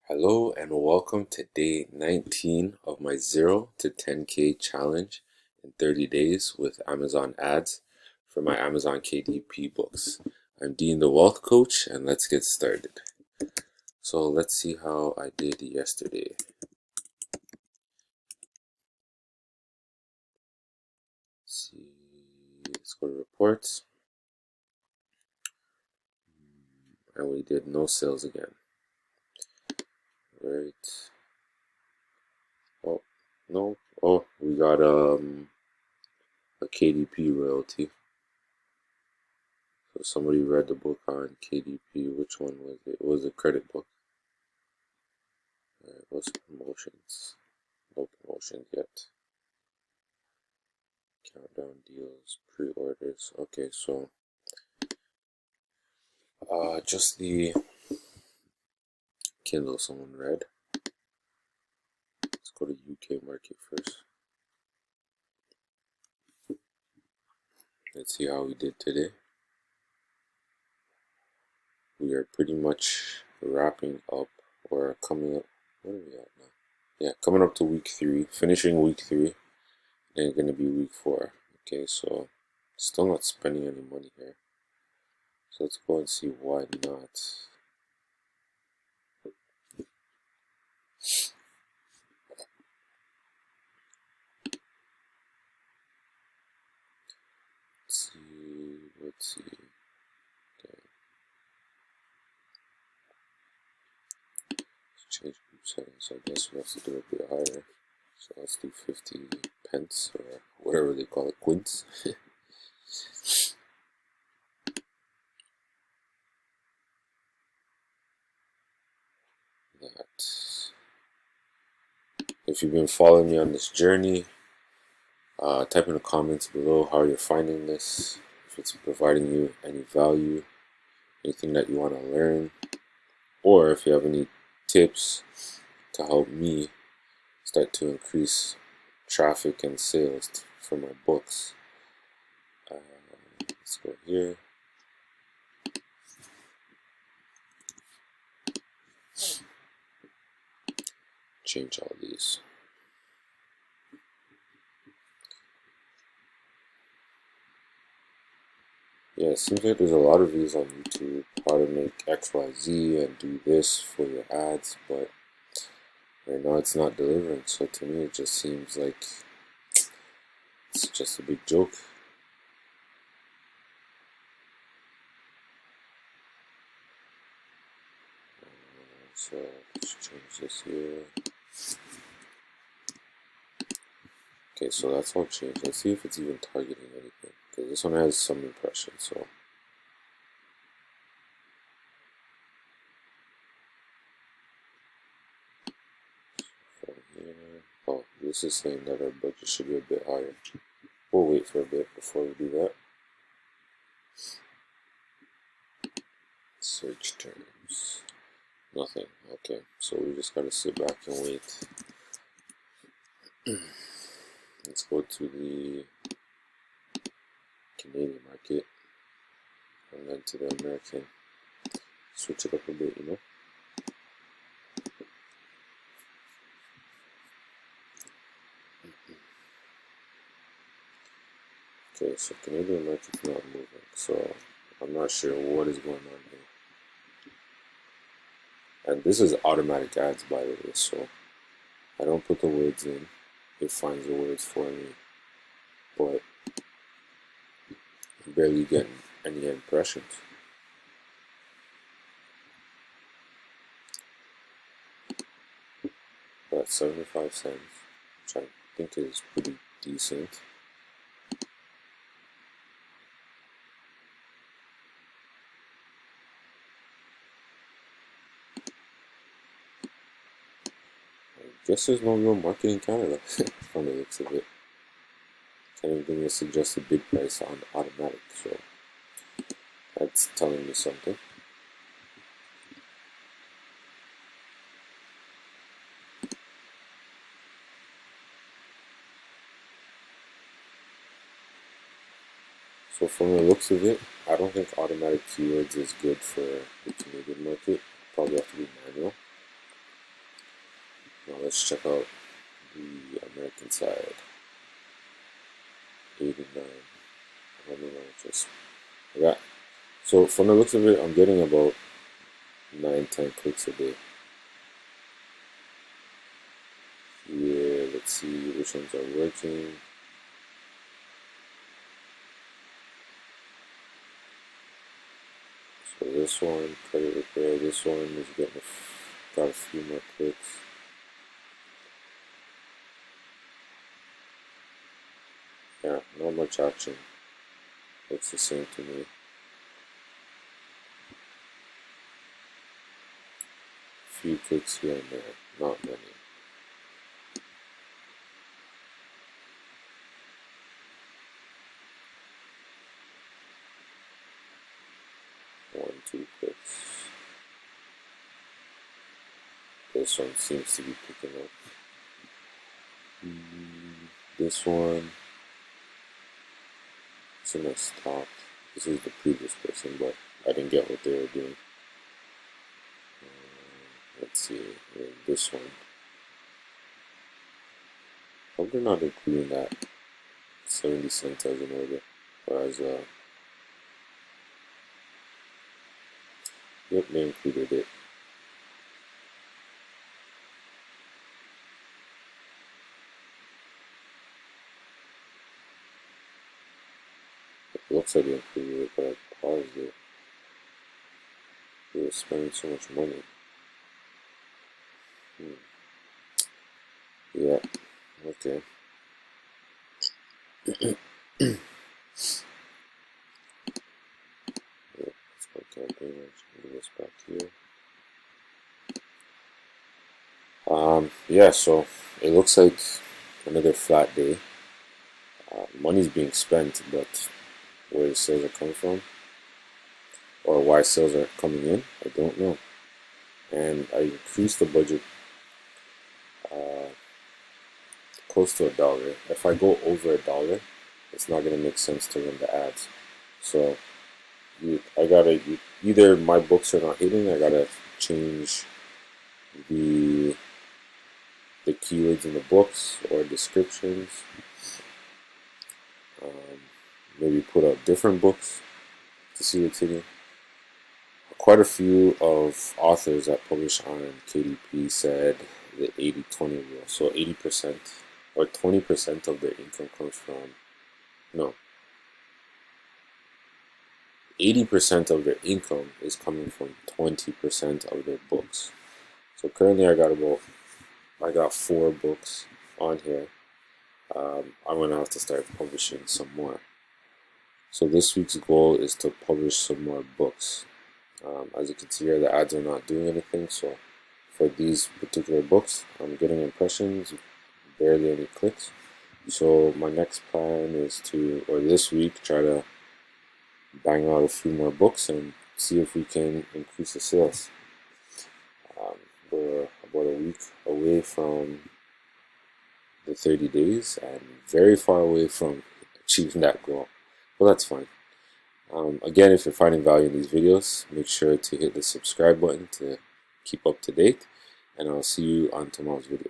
Hello and welcome to day 19 of my 0 to 10K challenge in 30 days with Amazon ads for my Amazon KDP books. I'm Dean the Wealth Coach and let's get started. So let's see how I did yesterday. Let's see, let's go to reports. And we did no sales again. Right. Oh, no. Oh, we got a KDP royalty. So somebody read the book on KDP. Which one was it? It was a credit book. What's promotions? No promotions yet. Countdown deals, pre-orders. Okay, so just the Kindle someone read. Let's go to UK market first. Let's see how we did today. We are pretty much wrapping up or coming up. What are we at now? Yeah, coming up to week 3, finishing week 3, and gonna be week 4. Okay, so still not spending any money here. So let's go and see why not. Let's see. Okay. Let's change group settings. So I guess we have to do a bit higher. So let's do 50 pence or whatever they call it, quints. That. If you've been following me on this journey, type in the comments below how you're finding this, if it's providing you any value, anything that you want to learn, or if you have any tips to help me start to increase traffic and sales for my books. Let's go here. Change all these. Yeah, it seems like there's a lot of videos on YouTube how to make XYZ and do this for your ads, but right now it's not delivering. So to me, it just seems like it's just a big joke. So let's change this here. Okay, so that's all changed. Let's see if it's even targeting anything, because this one has some impressions. So from here, oh, this is saying that our budget should be a bit higher. We'll wait for a bit before we do that. Search terms. Nothing. Okay, so we just gotta sit back and wait. Let's go to the Canadian market and then to the American. Switch it up a bit, you know. Okay, so Canadian market's not moving, so I'm not sure what is going on here. And this is automatic ads, by the way, so I don't put the words in, it finds the words for me, but I'm barely getting any impressions. But 75 cents, which I think is pretty decent. I guess there's no real market in Canada, from the looks of it. Can't even give me a suggested bid price on automatic, so that's telling me something. So from the looks of it, I don't think automatic keywords is good for the Canadian market. Probably have to be manual. let's check out the American side. 89. Let me know just that. So from the looks of it, I'm getting about 9-10 clicks a day. Yeah, let's see which ones are working. So this one, credit repair, this one is getting got a few more clicks. Yeah, not much action. Looks the same to me. Few clicks here and there, not many. One, two clicks. This one seems to be picking up. This one, it's a nice top. This is the previous person, but I didn't get what they were doing. Let's see, this one. Hope they're not including that 70 cents as an order, or as a. Yep, they included it. It looks like they included it, but I paused it. They were spending so much money. Yeah, okay. Yeah, let's go campaign. Give this back here. Yeah, so it looks like another flat day. Money's being spent, but where the sales are coming from, or why sales are coming in, I don't know. And I increased the budget close to $1. If I go over $1, it's not gonna make sense to run the ads. So I gotta either my books are not hitting. I gotta change the keywords in the books or descriptions. Maybe put out different books to see what's hitting. Quite a few of authors that publish on KDP said the 80-20 rule. So 80% or 20% of their income comes from, no, 80% of their income is coming from 20% of their books. So currently I got 4 books on here. I'm gonna have to start publishing some more. So this week's goal is to publish some more books. As you can see here, the ads are not doing anything. So for these particular books, I'm getting impressions, barely any clicks. So my next plan is to, or this week, try to bang out a few more books and see if we can increase the sales. We're about a week away from the 30 days and very far away from achieving that goal. But that's fine. Again, if you're finding value in these videos, make sure to hit the subscribe button to keep up to date, and I'll see you on tomorrow's video.